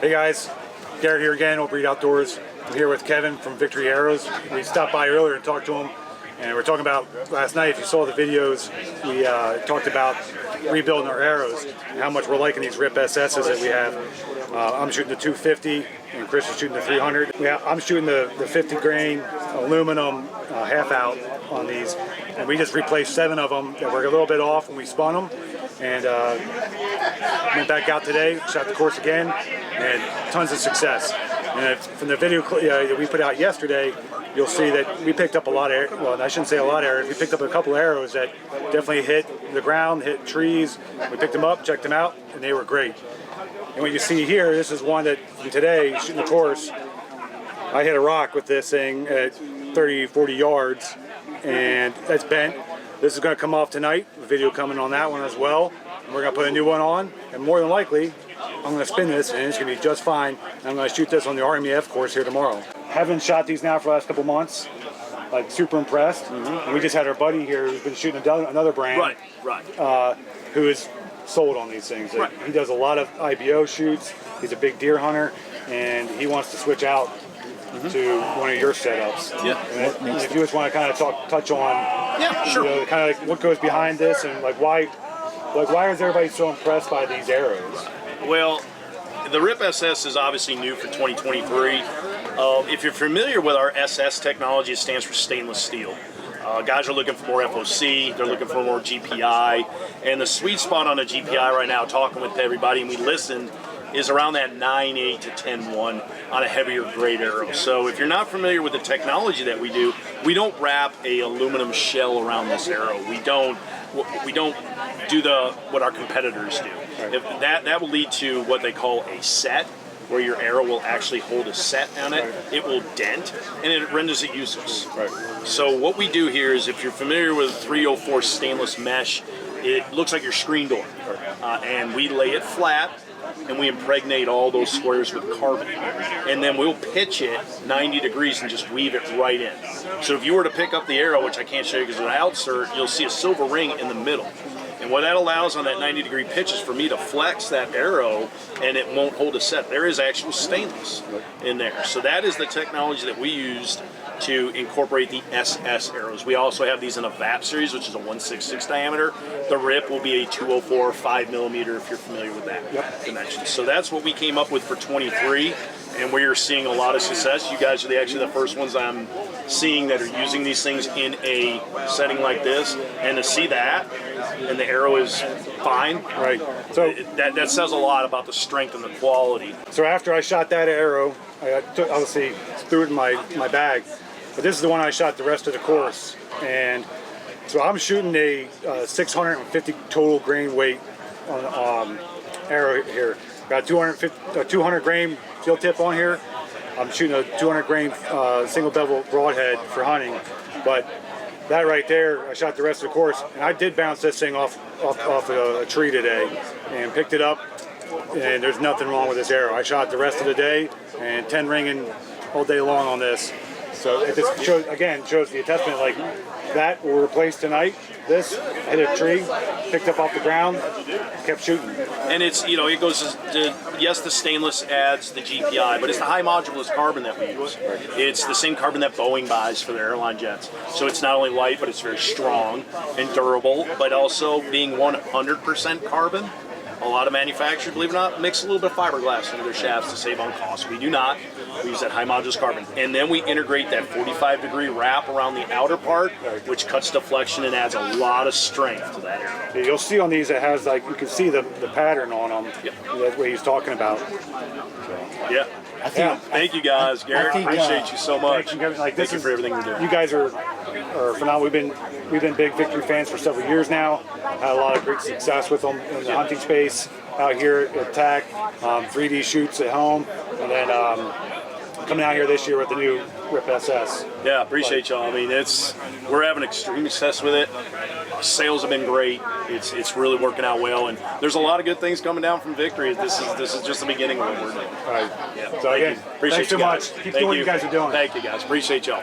Hey guys, Garrett here again, Old Breed Outdoors. I'm here with Kevin from Victory Arrows. We stopped by earlier and talked to him, and we're talking about last night. If you saw the videos, we talked about rebuilding our arrows and how much we're liking these RIP SS's that we have. I'm shooting the 250 and Chris is shooting the 300. I'm shooting the 50 grain aluminum half out on these, and we just replaced 7 of them that were a little bit off when we spun them, and went back out today, shot the course again, and tons of success. And from the video that we put out yesterday, you'll see that we picked up a lot of, well, I shouldn't say a lot of arrows, we picked up a couple of arrows that definitely hit the ground, hit trees. We picked them up, checked them out, and they were great. And what you see here, this is one that today, shooting the course, I hit a rock with this thing at 30, 40 yards, and that's bent. This is going to come off tonight, a video coming on that one as well. And we're going to put a new one on, and more than likely, I'm going to spin this, and it's going to be just fine. I'm going to shoot this on the RMEF course here tomorrow. Haven't shot these now for the last couple months. Like, super impressed. And we just had our buddy here who's been shooting another brand. Who is sold on these things. He does a lot of IBO shoots. He's a big deer hunter, and he wants to switch out to one of your setups. And if you just want to kind of touch on, you know, kind of like what goes behind this, and like why is everybody so impressed by these arrows? Well, the RIP SS is obviously new for 2023. If you're familiar with our SS technology, it stands for stainless steel. Guys are looking for more FOC, they're looking for more GPI, and the sweet spot on a GPI right now, talking with everybody, and we listened, is around that 9.8 to 10.1 on a heavier grade arrow. So if you're not familiar with the technology that we do, we don't wrap a aluminum shell around this arrow. We don't do what our competitors do. If that will lead to what they call a set, where your arrow will actually hold a set on it. It will dent, and it renders it useless. So what we do here is, if you're familiar with 304 stainless mesh, it looks like your screen door. And we lay it flat, and we impregnate all those squares with carbon. And then we'll pitch it 90 degrees and just weave it right in. So if you were to pick up the arrow, which I can't show you because of the outsert, you'll see a silver ring in the middle. And what that allows on that 90-degree pitch is for me to flex that arrow, and it won't hold a set. There is actual stainless in there. So that is the technology that we used to incorporate the SS arrows. We also have these in a VAP series, which is a 166 diameter. The RIP will be a 204 5 millimeter, if you're familiar with that dimension. So that's what we came up with for 23, and we are seeing a lot of success. You guys are actually the first ones I'm seeing that are using these things in a setting like this, and to see that, and the arrow is fine. So that says a lot about the strength and the quality. So after I shot that arrow, I obviously threw it in my bag, but this is the one I shot the rest of the course. And so I'm shooting a 650 total grain weight on arrow here. Got 200 grain field tip on here. I'm shooting a 200 grain single bevel broadhead for hunting, but that right there, I shot the rest of the course, and I did bounce this thing off a tree today and picked it up, and there's nothing wrong with this arrow. I shot the rest of the day and 10 ringing all day long on this. So it just shows the attestament, like that will replace tonight. This hit a tree, picked up off the ground, kept shooting. And it's, you know, it goes to, yes, the stainless adds the GPI, but it's the high modulus carbon that we use. It's the same carbon that Boeing buys for their airline jets. So it's not only light, but it's very strong and durable, but also being 100% carbon. A lot of manufacturers, believe it or not, mix a little bit of fiberglass into their shafts to save on cost. We do not. We use that high modulus carbon. And then we integrate that 45-degree wrap around the outer part, which cuts deflection and adds a lot of strength to that arrow. You'll see on these, it has, like, you can see the pattern on them. That's what he's talking about. Thank you guys, Garrett. I appreciate you so much. Thank you for everything you're doing. You guys are phenomenal. We've been big Victory fans for several years now. Had a lot of great success with them in the hunting space out here at TAC, 3D shoots at home, and then coming out here this year with the new RIP SS. Yeah, appreciate y'all. I mean, we're having extreme success with it. Sales have been great. It's really working out well, and there's a lot of good things coming down from Victory. This is just the beginning of what we're doing. All right. Yeah. So again, appreciate you guys. Thanks so much. Keep doing what you guys are doing. Thank you guys. Appreciate y'all.